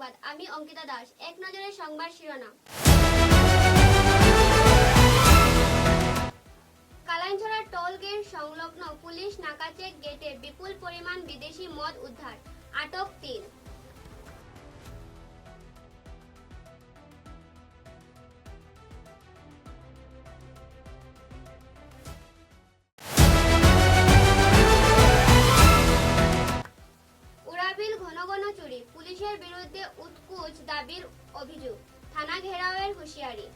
সংবাদ, আমি অঙ্কিতা দাস। এক নজরে সংবাদ শিরোনাম। কালাইনছড়া টোল গেট সংলগ্ন পুলিশ নাকাচেক গেটে বিপুল পরিমাণ বিদেশি মদ উদ্ধার, আটক ৩। উড়াবিল ঘন ঘন চুরি, পুলিশের বিরুদ্ধে উৎকুচ দাবির অভিযোগ, থানা ঘেরাওয়ের হুঁশিয়ারি।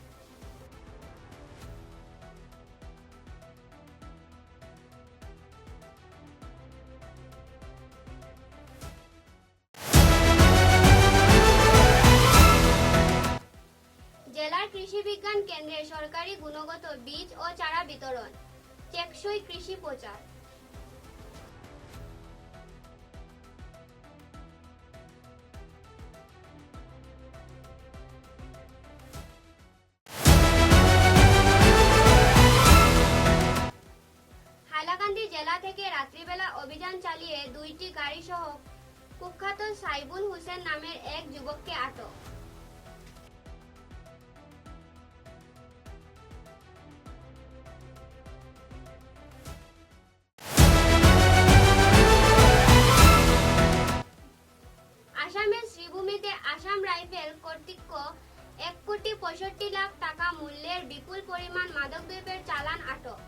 জেলার কৃষি বিজ্ঞান কেন্দ্রে সরকারি গুণগত বীজ ও চারা বিতরণ, টেকসই কৃষি প্রচার। হাইলাকান্দি জেলা থেকে রাত্রিবেলা অভিযান চালিয়ে ২টি গাড়ি সহ কুখ্যাত সাইবুল হোসেন নামের এক যুবককে আটক। আসামের শ্রীভূমিতে আসাম রাইফেল কর্তৃক ১,৬৫,০০,০০০ টাকা মূল্যের বিপুল পরিমাণ মাদকদ্রব্যের চালান আটক।